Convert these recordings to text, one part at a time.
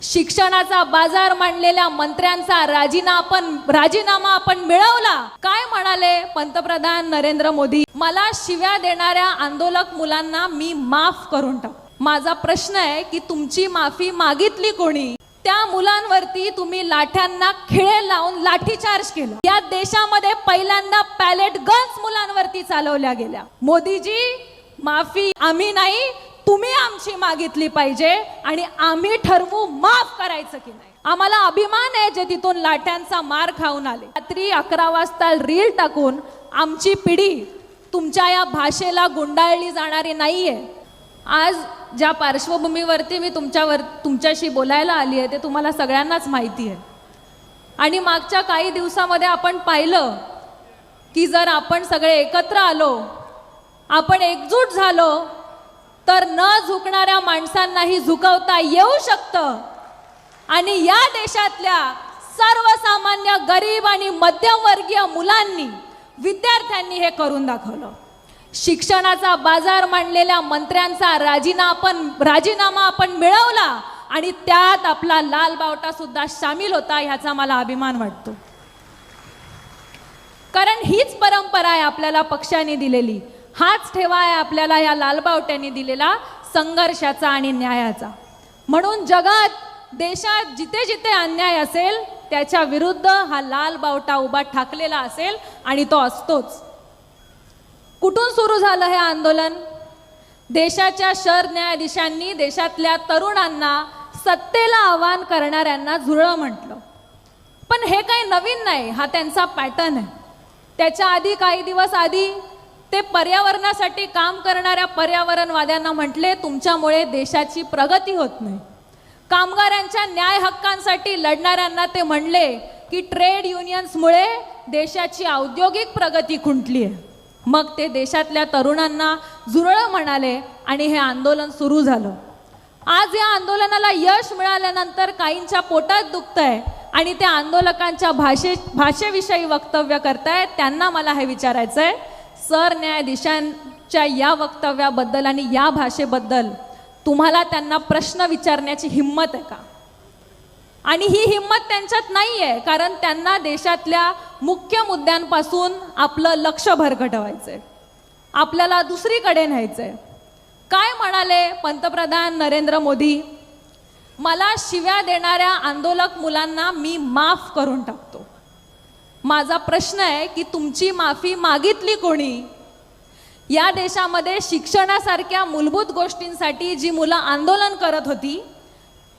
शिक्षणाचा बाजार मांडलेल्या मंत्र्यांचा राजीनामा आपण मिळवला. काय म्हणाले पंतप्रधान नरेंद्र मोदी? मला शिव्या देणाऱ्या आंदोलक मुलांना मी माफ करून टाक. माझा प्रश्न आहे की तुमची माफी मागितली कोणी? त्या मुलांवरती तुम्ही लाठ्यांना खिळे लावून लाठीचार्ज केला. या देशामध्ये पहिल्यांदा पॅलेट गन्स मुलांवरती चालवल्या गेल्या. मोदीजी, माफी आम्ही नाही, तुम्ही आमची मागितली पाहिजे आणि आम्ही ठरवू माफ करायचं की नाही. आम्हाला अभिमान आहे जे तिथून लाठ्यांचा मार खाऊन आले. रात्री 11 वाजता रील टाकून आमची पिढी तुमच्या या भाषेला गुंडाळली जाणारी नाहीये. आज ज्या पार्श्वभूमीवरती मी तुमच्याशी बोलायला आली आहे ते तुम्हाला सगळ्यांनाच माहिती आहे. आणि मागच्या काही दिवसामध्ये आपण पाहिलं की जर आपण सगळे एकत्र आलो, आपण एकजूट झालो, तर न झुकणाऱ्या माणसांनाही झुकवता येऊ शकतं. आणि या देशातल्या सर्वसामान्य गरीब आणि मध्यमवर्गीय मुलांनी, विद्यार्थ्यांनी हे करून दाखवलं. शिक्षणाचा बाजार मांडलेल्या मंत्र्यांचा राजीनामा आपण मिळवला आणि त्यात आपला लाल बावटा सुद्धा सामील होता. ह्याचा मला अभिमान वाटतो. कारण हीच परंपरा आहे आपल्याला पक्षाने दिलेली. हाच ठेवा आहे आपल्याला या लालबावट्यांनी दिलेला संघर्षाचा आणि न्यायाचा. म्हणून जगात, देशात जिथे जिथे अन्याय असेल त्याच्या विरुद्ध हा लाल बावटा उभा ठाकलेला असेल आणि तो असतोच. कुठून सुरू झालं हे आंदोलन? देशाच्या सरन्यायाधीशांनी देशातल्या तरुणांना सत्तेला आवाहन करणाऱ्यांना झुरळं म्हटलं. पण हे काही नवीन नाही, हा त्यांचा पॅटर्न आहे. त्याच्या आधी, काही दिवस आधी, ते पर्यावरणासाठी काम करणाऱ्या पर्यावरणवाद्यांना म्हटले, तुमच्यामुळे देशाची प्रगती होत नाही. कामगारांच्या न्याय हक्कांसाठी लढणाऱ्यांना ते म्हणले की ट्रेड युनियन्समुळे देशाची औद्योगिक प्रगती खुंटली आहे. मग ते देशातल्या तरुणांना झुरळं म्हणाले आणि हे आंदोलन सुरू झालं. आज या आंदोलनाला यश मिळाल्यानंतर काहींच्या पोटात दुखतंय आणि त्या आंदोलकांच्या भाषेविषयी वक्तव्य करतायत. त्यांना मला हे विचारायचं आहे, सरन्यायाधीशांच्या या वक्तव्याबद्दल आणि या भाषेबद्दल तुम्हाला त्यांना प्रश्न विचारण्याची हिंमत आहे का? आणि ही हिंमत त्यांच्यात नाही आहे, कारण त्यांना देशातल्या मुख्य मुद्द्यांपासून आपलं लक्ष भरकटवायचंय, आपल्याला दुसरीकडे न्यायचंय. काय म्हणाले पंतप्रधान नरेंद्र मोदी? मला शिव्या देणाऱ्या आंदोलक मुलांना मी माफ करून टाकतो. माझा प्रश्न आहे की तुमची माफी मागितली कोणी? या देशामध्ये शिक्षणासारख्या मूलभूत गोष्टींसाठी जी मुलं आंदोलन करत होती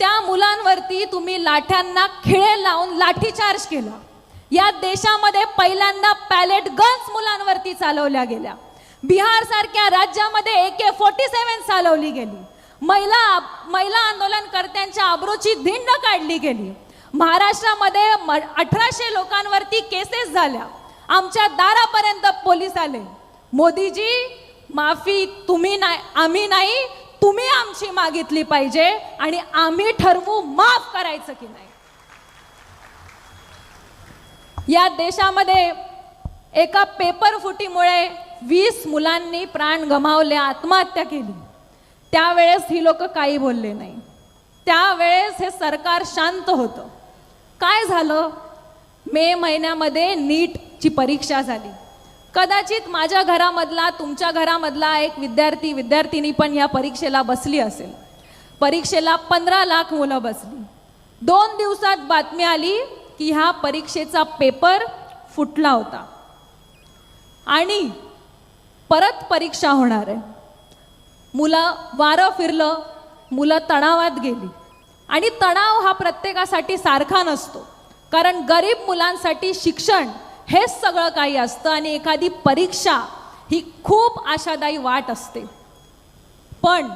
त्या मुलांवरती तुम्ही लाठ्यांना खिळे लावून लाठीचार्ज केला. या देशामध्ये पहिल्यांदा पॅलेट गन्स मुलांवरती चालवल्या गेल्या. बिहार सारख्या राज्यामध्ये AK-47 चालवली गेली. महिला आंदोलनकर्त्यांच्या अब्रूची धिंड काढली गेली. महाराष्ट्रामध्ये 1800 लोकांवरती केसेस झाल्या. आमच्या दारापर्यंत पोलीस आले. मोदीजी, माफी तुम्ही नाही, आम्ही नाही, तुम्ही आमची मागितली पाहिजे आणि आम्ही ठरवू माफ करायचं की नाही. या देशामध्ये एका पेपर फुटीमुळे 20 मुलांनी प्राण गमावले, आत्महत्या केली. त्यावेळेस ही लोक काही बोलले नाही. त्यावेळेस हे सरकार शांत होतं. काय झालं? मे महिन्यामध्ये नीटची परीक्षा झाली. कदाचित माझ्या घरामधला, तुमच्या घरामधला एक विद्यार्थिनी पण या परीक्षेला बसली असेल. परीक्षेला 15 लाख मुलं बसली. 2 दिवसात बातमी आली की ह्या परीक्षेचा पेपर फुटला होता आणि परत परीक्षा होणार आहे. मुलं, वारं फिरलं, मुलं तणावात गेली. आणि तणाव हा प्रत्येकासाठी सारखा नसतो, कारण गरीब मुलांसाठी शिक्षण हेच सगळं काही असतं आणि एखादी परीक्षा ही खूप आशादायी वाट असते. पण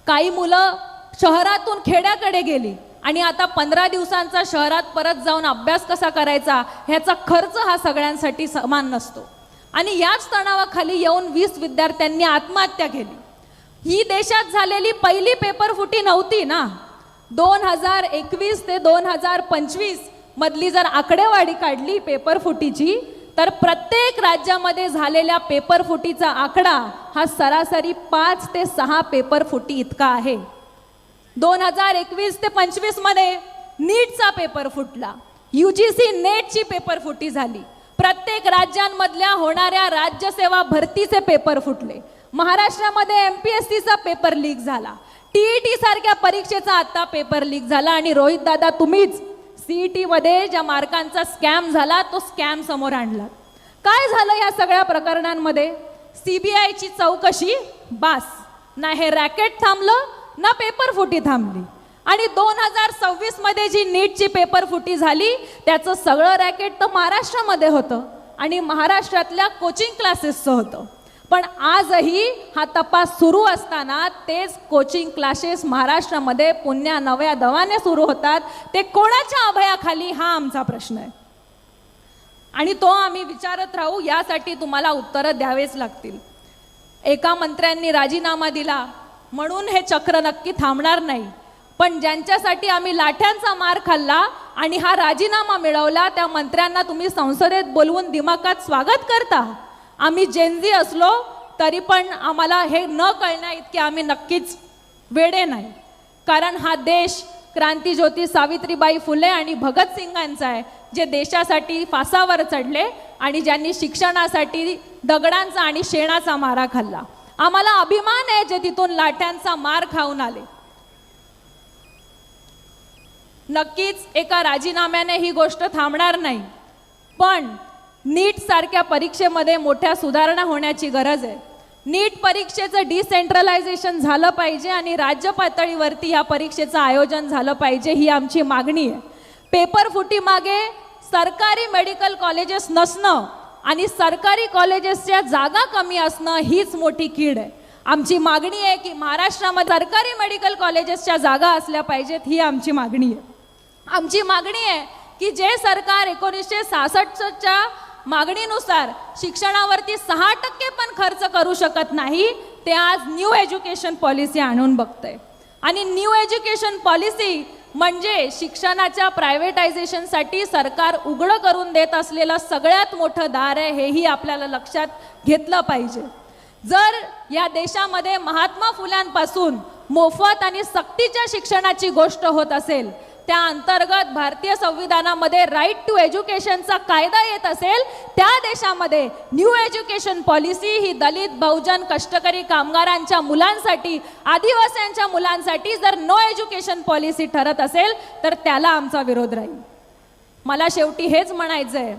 काही मुलं शहरातून खेड्याकडे गेली आणि आता 15 दिवसांचा शहरात परत जाऊन अभ्यास कसा करायचा ह्याचा खर्च हा सगळ्यांसाठी समान नसतो. आणि याच तणावाखाली येऊन 20 विद्यार्थ्यांनी आत्महत्या केली. ही देशात झालेली पहिली पेपर फुटी नव्हती ना. 2021 ते 2025 मधली जर आकडेवारी काढली पेपर फुटीची, तर प्रत्येक राज्यामध्ये झालेल्या पेपर फुटीचा आकडा हा सरासरी 5 ते 6 पेपर फुटी इतका आहे. 2021 ते 25 मध्ये नीटचा पेपर फुटला, UGC नेटची पेपर फुटी झाली, प्रत्येक राज्यांमधल्या होणाऱ्या राज्यसेवा भरतीचे पेपर फुटले, महाराष्ट्रामध्ये MPSCचा पेपर लीक झाला, TET सारख्या परीक्षेचा आता पेपर लीक झाला आणि रोहित दादा तुम्हीच CET मध्ये ज्या मार्कांचा स्कॅम झाला तो स्कॅम समोर आणला. काय झालं या सगळ्या प्रकरणांमध्ये? CBIची चौकशी बास, ना हे रॅकेट थांबलं ना पेपर फुटी थांबली. आणि 2026 मध्ये जी नीटची पेपर फुटी झाली त्याचं सगळं रॅकेट तर महाराष्ट्रामध्ये होतं आणि महाराष्ट्रातल्या कोचिंग क्लासेसचं होतं. पण आजही हा तपास सुरू असताना तेच कोचिंग क्लासेस महाराष्ट्रामध्ये पुन्हा नव्या दवाने सुरू होतात. ते कोणाच्या अभयाखाली हा आमचा प्रश्न आहे आणि तो आम्ही विचारत राहू. यासाठी तुम्हाला उत्तरं द्यावेच लागतील. एका मंत्र्यांनी राजीनामा दिला म्हणून हे चक्र नक्की थांबणार नाही, पण ज्यांच्यासाठी आम्ही लाठ्यांचा मार खाल्ला आणि हा राजीनामा मिळवला त्या मंत्र्यांना तुम्ही संसदेत बोलवून दिमागात स्वागत करता. आम्ही जेनझी असलो तरी पण आम्हाला हे न कळण्या इतके आम्ही नक्कीच वेडे नाही, कारण हा देश क्रांतीज्योती सावित्रीबाई फुले आणि भगतसिंगांचा आहे, जे देशासाठी फासावर चढले आणि ज्यांनी शिक्षणासाठी दगडांचा आणि शेणाचा मारा खाल्ला. आम्हाला अभिमान आहे जे तिथून लाठ्यांचा मार खाऊन आले. नक्कीच एका राजीनाम्याने ही गोष्ट थांबणार नाही, पण नीट सारख्या परीक्षेमध्ये मोठ्या सुधारणा होण्याची गरज आहे. नीट परीक्षेचं डिसेंट्रलायझेशन झालं पाहिजे आणि राज्य पातळीवरती या परीक्षेचं आयोजन झालं पाहिजे, ही आमची मागणी आहे. पेपर फुटी मागे सरकारी मेडिकल कॉलेजेस नसणं आणि सरकारी कॉलेजेसच्या जागा कमी असणं हीच मोठी कीड आहे. आमची मागणी आहे की महाराष्ट्रामध्ये सरकारी मेडिकल कॉलेजेसच्या जागा असल्या पाहिजेत, ही आमची मागणी आहे. आमची मागणी आहे की जे सरकार 1966च्या मागणीनुसार शिक्षणावरती 6% पण खर्च करू शकत नाही, ते आज न्यू एज्युकेशन पॉलिसी आणून बघतंय. आणि न्यू एज्युकेशन पॉलिसी म्हणजे शिक्षणाच्या प्रायव्हेटायझेशनसाठी सरकार उघडं करून देत असलेलं सगळ्यात मोठं दार आहे, हेही आपल्याला लक्षात घेतलं पाहिजे. जर या देशामध्ये महात्मा फुल्यांपासून मोफत आणि सक्तीच्या शिक्षणाची गोष्ट होत असेल, त्या अंतर्गत भारतीय संविधानामध्ये राईट टू एज्युकेशनचा कायदा येत असेल, त्या देशामध्ये न्यू एज्युकेशन पॉलिसी ही दलित, बहुजन, कष्टकरी कामगारांच्या मुलांसाठी, आदिवासींच्या मुलांसाठी जर नो एज्युकेशन पॉलिसी ठरत असेल तर त्याला आमचा विरोध राहील. मला शेवटी हेच म्हणायचं आहे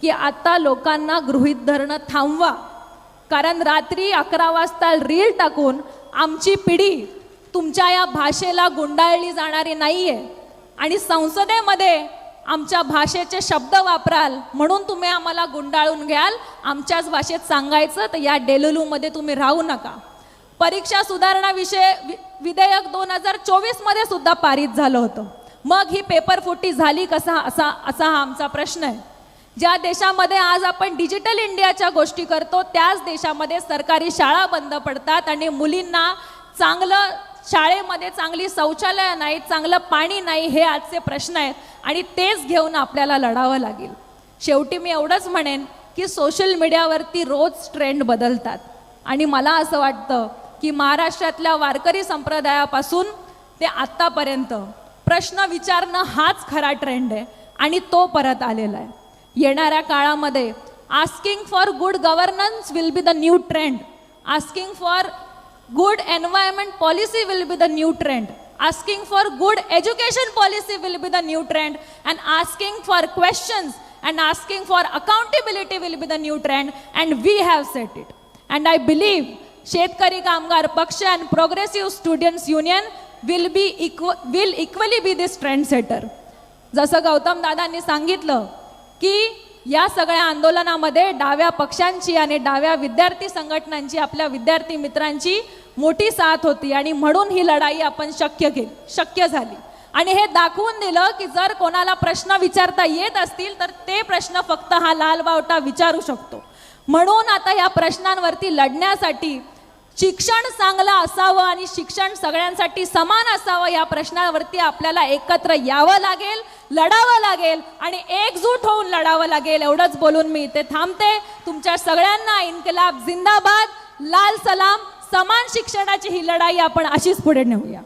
की आता लोकांना गृहीत धरणं थांबवा, कारण रात्री 11 वाजता रील टाकून आमची पिढी तुमच्या या भाषेला गुंडाळली जाणारी नाहीये आणि संसदेमध्ये आमच्या भाषेचे शब्द वापराल म्हणून तुम्ही आम्हाला गुंडाळून घ्याल. आमच्याच भाषेत सांगायचं तर या डेलुलूमध्ये तुम्ही राहू नका. परीक्षा सुधारणा विधेयक 2024 मध्ये सुद्धा पारित झालं होतं, मग ही पेपर फुटी झाली कसा असा हा आमचा प्रश्न आहे. ज्या देशामध्ये आज आपण डिजिटल इंडियाच्या गोष्टी करतो त्याच देशामध्ये सरकारी शाळा बंद पडतात आणि मुलींना चांगलं शाळेमध्ये चांगली शौचालय नाहीत, चांगलं पाणी नाही, हे आजचे प्रश्न आहेत आणि तेच घेऊन आपल्याला लढावं लागेल. शेवटी मी एवढंच म्हणेन की सोशल मीडियावरती रोज ट्रेंड बदलतात आणि मला असं वाटतं की महाराष्ट्रातल्या वारकरी संप्रदायापासून ते आत्तापर्यंत प्रश्न विचारणं हाच खरा ट्रेंड आहे आणि तो परत आलेला आहे. येणाऱ्या काळामध्ये asking for good governance will be the new trend, asking for good environment policy will be the new trend, asking for good education policy will be the new trend, and asking for questions and asking for accountability will be the new trend, and we have set it. And I believe Shetkari Kamgar Paksha and Progressive Students Union will equally be this trend setter. जसं गौतम दादांनी सांगितलं की या सगळ्या आंदोलनामध्ये डाव्या पक्षांची आणि डाव्या विद्यार्थी संघटनांची, आपल्या विद्यार्थी मित्रांची मोठी साथ होती आणि म्हणून ही लढाई आपण शक्य झाली. आणि हे दाखवून दिलं की जर कोणाला प्रश्न विचारता येत असतील तर ते प्रश्न फक्त हा लाल बावटा विचारू शकतो. म्हणून आता या प्रश्नांवरती लढण्यासाठी शिक्षण चांगलं असावं आणि शिक्षण सगळ्यांसाठी समान असावं या प्रश्नावरती आपल्याला एकत्र यावं लागेल, लढावं लागेल आणि एकजूट होऊन लढावं लागेल. एवढंच बोलून मी इथे थांबते. तुमच्या सगळ्यांना इन्कलाब जिंदाबाद, लाल सलाम. समान शिक्षणाची ही लढाई आपण अशीच पुढे नेऊया.